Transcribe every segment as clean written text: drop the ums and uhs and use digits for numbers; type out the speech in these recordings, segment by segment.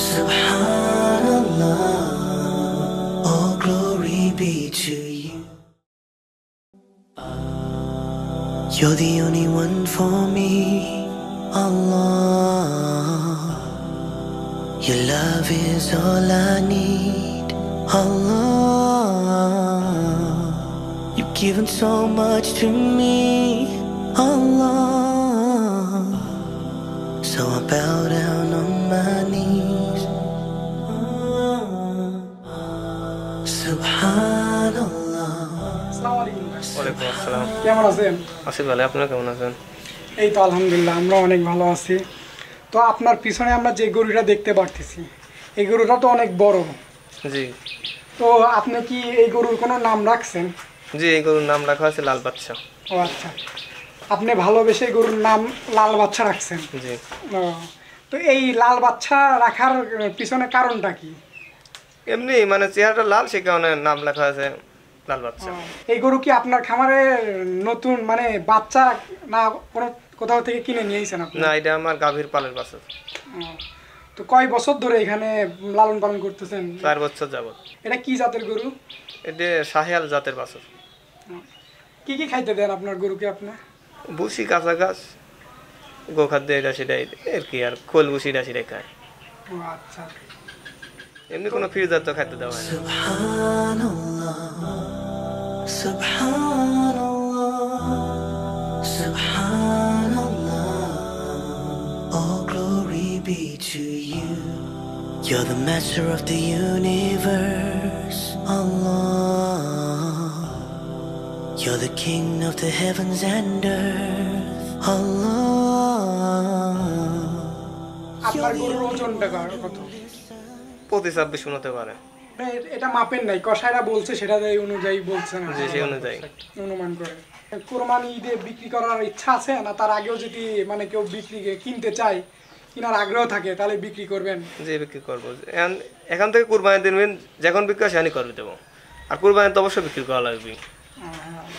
Subhanallah, all glory be to you. You're the only one for me, Allah. Your love is all I need, Allah. You've given so much to me, Allah. So I bow down on my knees. Subhanallah. আসসালামু আলাইকুম। ওয়ালাইকুম আসসালাম। কেমন আছেন? আছি ভালো, আপনারা কেমন আছেন? এই তো আলহামদুলিল্লাহ, আমরা অনেক ভালো আছি। তো আপনার পিছনে আমরা যে গরুটা দেখতে পারতেছি, এই গরুটা তো অনেক বড়। জি তো আপনি কি এই গরুর কোনো নাম রাখছেন? জি, এই গরুর নাম রাখা আছে লাল বাদশা। ও আচ্ছা, আপনি ভালোবেসে এই গরুর নাম লাল বাচ্চা রাখছেন। জি, ও, তো এই লাল বাচ্চা রাখার পিছনে কারণটা কি? এমনি মানে চেহারাটা লাল, সে কারণে নাম লেখা আছে লাল বাদশা। এই গরু কি আপনার খামারে নতুন মানে বাচ্চা না কোনো কোথাও থেকে কিনে নিয়েছেন আপনি? না, এটা আমার গাভীর পালের বাছুর। ও, তো কয় বছর ধরে এখানে লালন পালন করতেছেন? 4 বছর যাবত। এটা কি জাতের গরু? এটা শাহিয়াল জাতের বাছুর। কি কি খাইতে দেন আপনার গরুকে আপনি? ভুসি, কাঁচা ঘাস, গোখাদ্য এটা সেটাই আর কি, আর খোল ভুসি এটা সেটাই খায়। ও আচ্ছা, এমনি কোনো ফ্রিজার তো খাইতে দেওয়া হয় না। Subhanallah, Subhanallah, all glory be to you. You're the master of the universe, Allah. You're the king of the heavens and earth, Allah. আপনার গরুর ওজনটা কত? 25-26 হতে পারে। এটা মাপেন নাই, কসাইরা বলছে সেটা অনুযায়ী বলছেন? জি, সেই অনুযায়ী অনুমান করে। কোরবানি ঈদে বিক্রি করার ইচ্ছা আছে না? তার আগেও যদি মানে কেউ কিনতে চায়, কেনার আগ্রহ থাকে, তাহলে বিক্রি করবেন? জি, বিক্রি করবো। এখান থেকে কুরবানি দিন যখন বিক্রি হয় সেখানে করে দেবো। আর কুরবানি তো অবশ্যই বিক্রি করা লাগবে,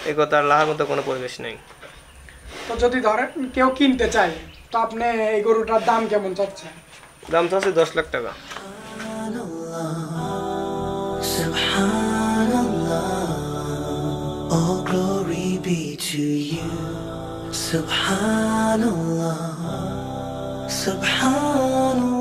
এই কথা আর লাহার মতো কোনো পরিবেশ নেই। তো যদি ধরেন কেউ কিনতে চায়, তো আপনি এই গরুটার দাম কেমন চাচ্ছেন? দাম তো আছে 10 লাখ টাকা। Subhanallah, all glory be to you. Subhanallah, Subhanallah.